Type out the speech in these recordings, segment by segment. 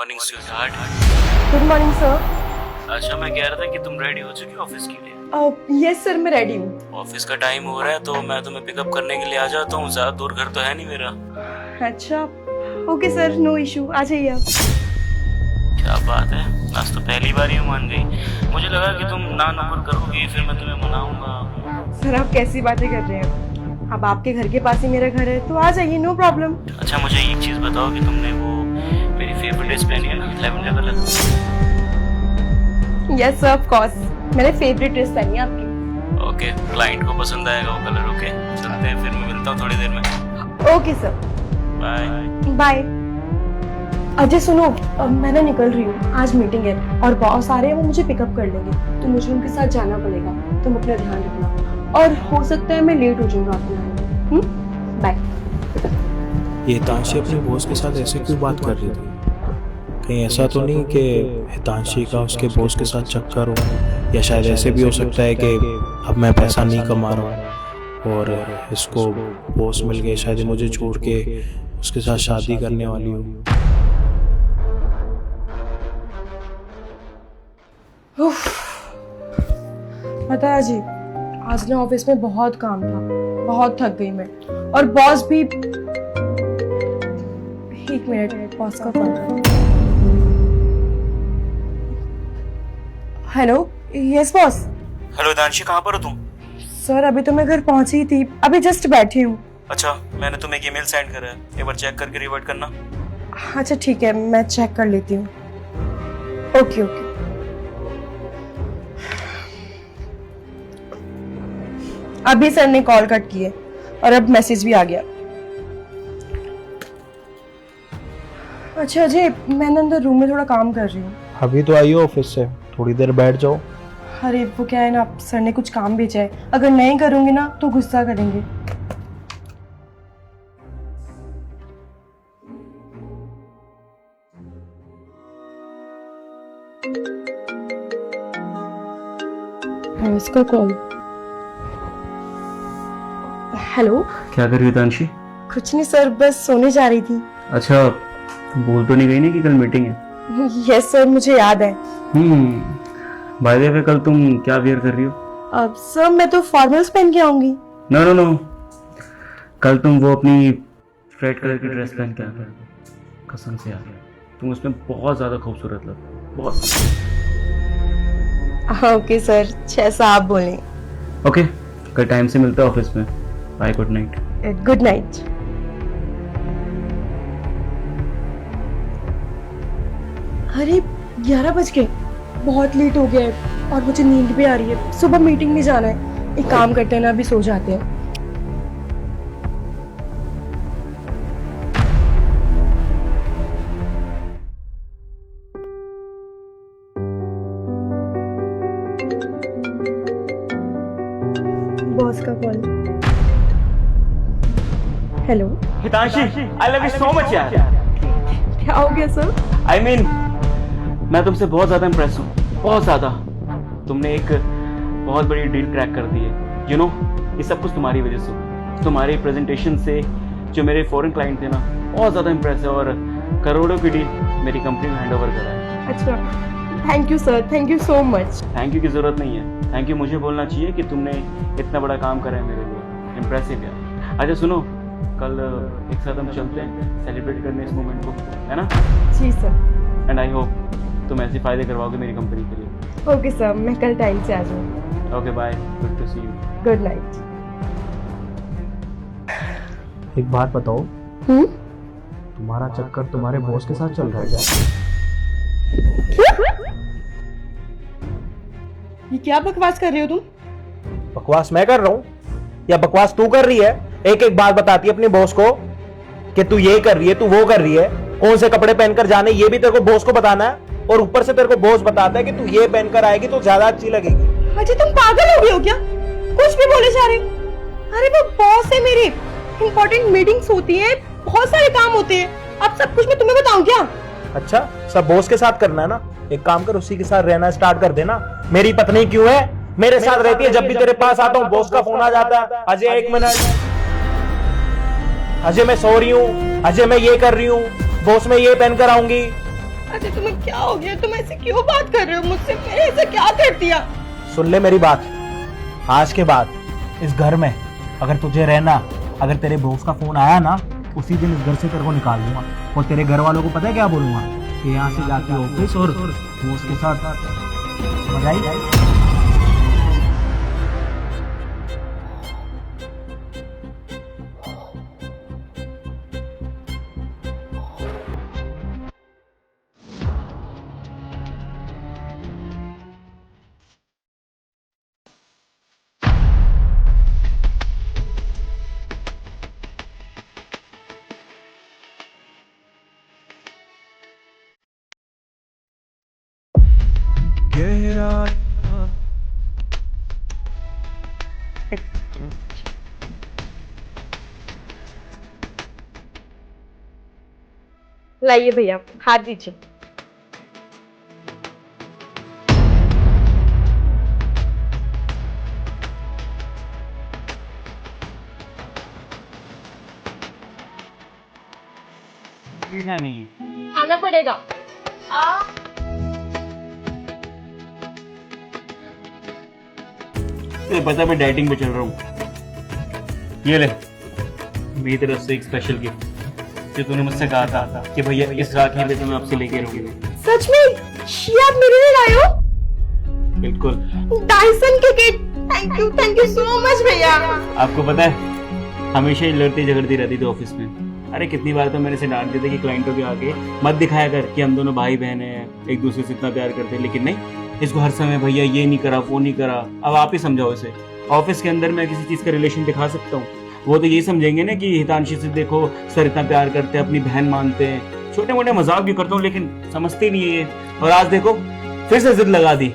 Morning sweetheart. Good morning sir. अच्छा, मैं कह रहा था कि तुम रेडी हो चुकी हो ऑफिस के लिए? यस सर, मैं रेडी हूँ। ऑफिस का टाइम हो रहा है तो मैं तुम्हें पिकअप करने के लिए आ जाता हूँ। ज्यादा दूर घर तो है नहीं मेरा। अच्छा, ओके सर, नो इशू, आ जाइए आप। क्या बात है, आज तो पहली बार ही मान गई। मुझे लगा कि तुम ना नुकुर करोगी, फिर मैं तुम्हें मनाऊंगा। सर आप कैसी बातें कर रहे हैं? अब आपके घर के पास ही मेरा घर है तो आ जाइए, नो प्रॉब्लम। अच्छा, मुझे एक चीज बताओ कि तुमने वो मेरी फेवरेट ड्रेस पहनी है ना, lavender colour. Yes sir, of course, मैंने फेवरेट ड्रेस पहनी है आपकी। ओके, क्लाइंट को पसंद आएगा वो कलर। ओके चलते हैं, फिर मैं मिलता हूँ थोड़ी देर में। Okay sir, bye bye. Ajay सुनो, अब मैं ना निकल रही हूँ, आज मीटिंग है और बॉस आ रहे हैं, वो मुझे पिकअप कर लेंगे तो मुझे उनके साथ जाना पड़ेगा। तुम अपना ध्यान रखना और हो सकता है मैं लेट हो जाऊंगा आपके। बाय। ये हितांशी अपने बॉस के साथ ऐसे क्यों बात कर रही थी? कहीं ऐसा तो नहीं कि हितांशी का उसके बॉस के साथ चक्कर हो, या शायद ऐसे भी हो सकता है कि अब मैं पैसा नहीं कमा रहा हूँ और इसको बॉस मिल गए, शायद मुझे छोड़ के उसके साथ शादी करने वाली हो। पता है जी, आज ना ऑफिस में बहुत काम था, बहुत थक गई मैं। और बॉस भी। एक मिनट, बॉस का कॉल करो। Hello, yes boss. हेलो हितांशी, कहाँ पर हो तुम? सर अभी तो मैं घर पहुंची ही थी, अभी जस्ट बैठी हूँ। अच्छा, मैंने तुम्हें एक ईमेल सेंड करा है, एक बार चेक करके रिवर्ट करना। अच्छा ठीक है, मैं चेक कर लेती हूँ। Okay okay. अभी सर ने कॉल कट की है और अब मैसेज भी आ गया। अच्छा अजय, मैं अंदर रूम में थोड़ा काम कर रही हूँ। अभी तो आई हो ऑफिस से, थोड़ी देर बैठ जाओ। अरे वो क्या है ना, सर ने कुछ काम भेजा है, अगर नहीं करूंगी ना तो गुस्सा करेंगे। इसका कॉल। हेलो, क्या कर रही हो हितांशी? कुछ नहीं सर, बस सोने जा रही थी। अच्छा, तुम भूल तो नहीं गई ना कि कल मीटिंग है? यस सर, मुझे याद है। बाय द वे, कल तुम क्या वेयर कर रही हो? अब सर मैं तो फॉर्मल्स पहन के आऊंगी। नो नो नो, कल तुम वो अपनी रेड कलर की ड्रेस पहन के आना। कसम से यार, तुम उसमें बहुत ज्यादा खूबसूरत लगती, बहुत। ओके सर, जैसा आप बोलें। ओके, कल टाइम से मिलते हैं ऑफिस में। Bye, good night. Good night. अरे 11 बज गए, बहुत लेट हो गया है और मुझे नींद भी आ रही है, सुबह मीटिंग में जाना है। एक काम करते हैं ना, अभी सो जाते हैं। बॉस का call. Hello Hitanshi, I love you so much यार। क्या हो गया सर? आई मीन, मैं तुमसे बहुत ज्यादा इम्प्रेस हूँ, बहुत ज्यादा। तुमने एक बहुत बड़ी डील क्रैक कर दी है। यू नो, ये सब कुछ तुम्हारी वजह से। तुम्हारे प्रेजेंटेशन से जो मेरे फॉरेन क्लाइंट थे ना, बहुत ज्यादा इम्प्रेस है और करोड़ों की डील मेरी कंपनी में हैंड ओवर करा है। अच्छा, thank you sir, thank you so much. Thank you की जरूरत नहीं है, थैंक यू मुझे बोलना चाहिए कि तुमने इतना बड़ा काम करा है मेरे लिए। इम्प्रेसिव यार। अच्छा सुनो, कल एक साथ हम चलते हैं सेलिब्रेट करने इस मोमेंट को, है ना? जी सर। एंड आई होप तुम ऐसे फायदे करवाओगे मेरी कंपनी के लिए। ओके सर, मैं कल टाइम से आ जाऊंगी। Okay bye, good to see you. Good night. एक बात बताओ, तुम्हारा चक्कर तुम्हारे बॉस के साथ चल रहा है क्या? ये क्या बकवास कर रहे हो तुम? बकवास मैं कर रहा हूँ या बकवास तू कर रही है? एक एक बात बताती है अपने बॉस को कि तू ये कर रही है, तू वो कर रही है, कौन से कपड़े पहनकर जाने ये भी तेरे को बॉस को बताना है, और ऊपर से तेरे को बॉस बताता है कि तू ये पहनकर आएगी तो ज्यादा अच्छी लगेगी। अजय तुम पागल हो गए हो क्या? कुछ भी बोले जा रहे हो। अरे वो बॉस है मेरे, इंपॉर्टेंट मीटिंग्स होती है, बहुत सारे काम होते हैं, अब सब कुछ मैं तुम्हें बताऊं क्या? अच्छा, सब बॉस के साथ करना है ना? एक काम कर, उसी के साथ रहना स्टार्ट कर देना। मेरी पत्नी क्यों है मेरे साथ रहती है, जब भी तेरे पास आता हूँ बॉस का फोन आ जाता है। अजय एक मिनट, अजय मैं सो रही हूँ, अजय मैं ये कर रही हूँ, बॉस में ये पहनकर आऊंगी। अरे तुम्हें क्या हो गया? तुम ऐसे क्यों बात कर रहे हो मुझसे? मैंने ऐसा क्या कर दिया? सुन ले मेरी बात, आज के बाद इस घर में अगर तुझे रहना, अगर तेरे बॉस का फोन आया ना, उसी दिन इस घर से तेरे को निकाल दूंगा। और तेरे घर वालों को पता है क्या बोलूंगा कि यहाँ से जाके ऑफिस और बॉस के साथ, समझ आई? लाइए भैया, हाथ दीजिए। नहीं, आना पड़ेगा। तुझे पता है मैं डाइटिंग पे चल रहा हूँ। ये ले मेरी तरफ से एक स्पेशल गिफ्ट जो तूने मुझसे कहा था कि भैया इस राखी पे तुम्हें आपसे लेके रहूंगी। सच में? ये आप मेरे लिए लाए हो? बिल्कुल। डायसन के kit. Thank you so much भैया। आपको पता है हमेशा ही लड़ती झगड़ती रहती थी ऑफिस में। अरे कितनी बार तो मैंने इसे डांट दिया था कि क्लाइंटों के आगे मत दिखाया कर कि हम दोनों भाई बहन हैं, एक दूसरे से इतना प्यार करते हैं, लेकिन नहीं, इसको हर समय भैया ये नहीं करा, वो नहीं करा। अब आप ही समझाओ इसे। ऑफिस के अंदर मैं किसी चीज का रिलेशन दिखा सकता हूँ, वो तो ये समझेंगे ना कि हितांशी से देखो सर इतना प्यार करते हैं, अपनी बहन मानते हैं। छोटे मोटे मजाक भी करता हूँ लेकिन समझते नहीं है ये। और आज देखो फिर से जिद लगा दी।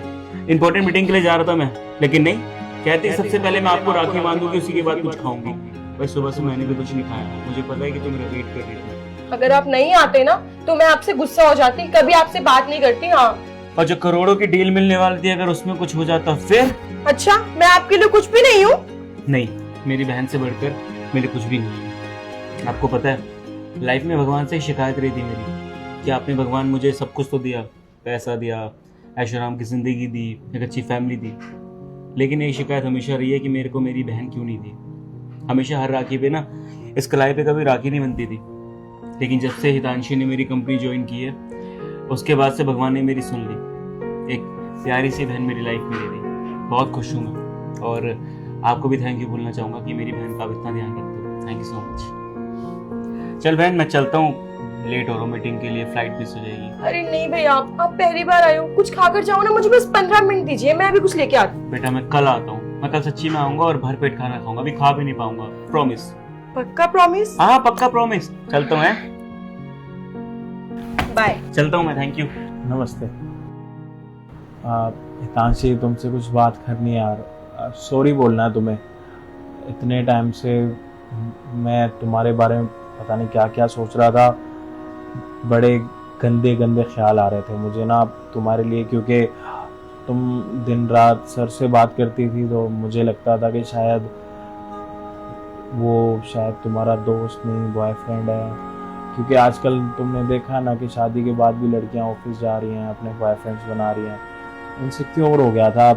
इंपॉर्टेंट मीटिंग के लिए जा रहा था मैं, लेकिन नहीं, कहती सबसे पहले मैं आपको राखी बांधूंगी, उसी के बाद कुछ खाऊंगी। भाई सुबह से मैंने भी कुछ नहीं खाया, मुझे पता है कि तुम मेरा वेट कर रही थी। अगर आप नहीं आते ना तो मैं आपसे गुस्सा हो जाती, कभी आपसे बात नहीं करती। हाँ, और जो करोड़ों की डील मिलने वाली थी, अगर उसमें कुछ हो जाता फिर? अच्छा, मैं आपके लिए कुछ भी नहीं हूँ? नहीं, मेरी बहन से बढ़कर मेरे कुछ भी नहीं है। आपको पता है लाइफ में भगवान से ही शिकायत रही थी मेरी कि आपने भगवान मुझे सब कुछ तो दिया, पैसा दिया, ऐशोआराम की जिंदगी दी, एक अच्छी फैमिली दी, लेकिन एक शिकायत हमेशा रही है कि मेरे को मेरी बहन क्यों नहीं दी। हमेशा हर राखी पे ना इस कलाई पे कभी राखी नहीं बनती थी, लेकिन जब से हितांशी ने मेरी कंपनी ज्वाइन की है उसके बाद से भगवान ने मेरी सुन ली। एक प्यारी सी बहन मेरी लाइफ में दे दी। बहुत खुश हूँ मैं, और आपको भी थैंक यू बोलना चाहूँगा कि मेरी बहन का आप इतना ध्यान रखते हो। Thank you so much. चल बहन मैं चलता हूँ, लेट हो रहा हूँ मीटिंग के लिए, फ्लाइट मिस हो जाएगी। अरे नहीं भैया, आप पहली बार आए हो, कुछ खाकर जाओ ना, मुझे बस 15 मिनट दीजिए, मैं अभी कुछ लेके आती हूँ। बेटा मैं कल आता हूँ, मैं कल सच्ची में आऊंगा और भरपेट खाना खाऊंगा, अभी खा भी नहीं पाऊंगा, प्रॉमिस। पक्का प्रॉमिस? हाँ पक्का प्रॉमिस। चलता हूँ, बाय। चलता हूँ मैं, थैंक यू। नमस्ते। हितांशी, तुमसे कुछ बात करनी है यार। सॉरी बोलना है तुम्हें। इतने टाइम से मैं तुम्हारे बारे में पता नहीं क्या क्या सोच रहा था। बड़े गंदे गंदे ख्याल आ रहे थे मुझे ना तुम्हारे लिए, क्योंकि तुम दिन रात सर से बात करती थी तो मुझे लगता था कि शायद तुम्हारा दोस्त नहीं, बॉयफ्रेंड है। क्योंकि आजकल तुमने देखा ना कि शादी के बाद भी लड़कियां ऑफिस जा रही हैं, अपने बॉयफ्रेंड्स बना रही हैं। इनसिक्योर हो गया था,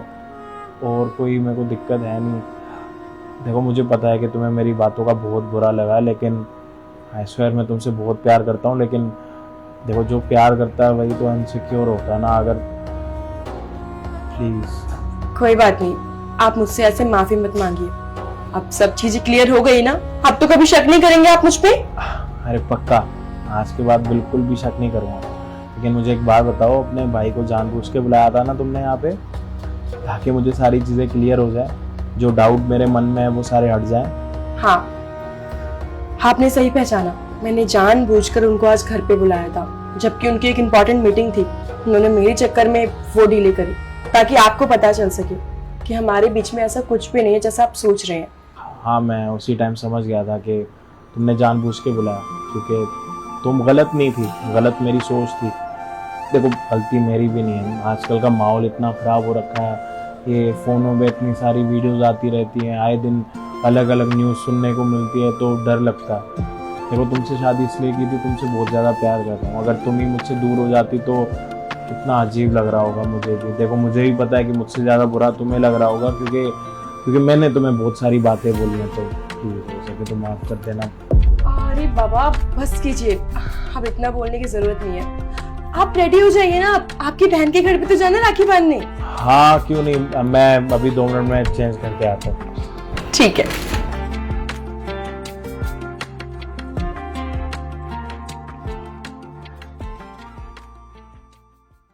और कोई मेरे को दिक्कत है नहीं। देखो मुझे पता है कि तुम्हें मेरी बातों का बहुत बुरा लगा, लेकिन आई स्वेयर मैं तुमसे बहुत प्यार करता हूँ। लेकिन देखो जो प्यार करता है वही तो इनसिक्योर होता है ना। अगर प्लीज। कोई बात नहीं, आप मुझसे ऐसे माफी मत मांगिए। अब सब चीजें क्लियर हो गई ना, अब तो कभी शक नहीं करेंगे आप मुझ पे? अरे पक्का, आज के बाद बिल्कुल भी शक नहीं करूँगा। लेकिन मुझे एक बात बताओ, अपने भाई को जानबूझ के बुलाया था ना तुमने यहाँ पे, ताकि मुझे सारी चीज़ें क्लियर हो जाए, जो डाउट मेरे मन में है वो सारे हट जाए? हाँ, आपने सही पहचाना। मैंने जानबूझकर उनको आज घर पे बुलाया था, जबकि उनकी एक इम्पोर्टेंट मीटिंग थी। उन्होंने मेरे चक्कर में वो डीले करी, ताकि आपको पता चल सके कि हमारे बीच में ऐसा कुछ भी नहीं है जैसा आप सोच रहे हैं। हाँ, मैं उसी टाइम समझ गया था कि तुमने जानबूझ के बुलाया, क्योंकि तुम गलत नहीं थी, गलत मेरी सोच थी। देखो गलती मेरी भी नहीं है। आजकल का माहौल इतना ख़राब हो रखा है, ये फ़ोनों में इतनी सारी वीडियोस आती रहती हैं, आए दिन अलग अलग न्यूज़ सुनने को मिलती है, तो डर लगता है। देखो तुमसे शादी इसलिए की थी, तुमसे बहुत ज़्यादा प्यार करता हूँ। अगर तुम ही मुझसे दूर हो जाती तो कितना अजीब लग रहा होगा मुझे भी। देखो मुझे भी पता है कि मुझसे ज़्यादा बुरा तुम्हें लग रहा होगा, क्योंकि मैंने तुम्हें बहुत सारी बातें बोली हैं। तो प्लीज़ हो सके तो माफ़ कर देना। अरे बाबा बस कीजिए, अब इतना बोलने की जरूरत नहीं है। आप रेडी हो जाइए ना, आपकी बहन के घर पे तो जाना राखी बांधने। हाँ क्यों नहीं, मैं अभी 2 मिनट में चेंज करके आता हूँ। ठीक है।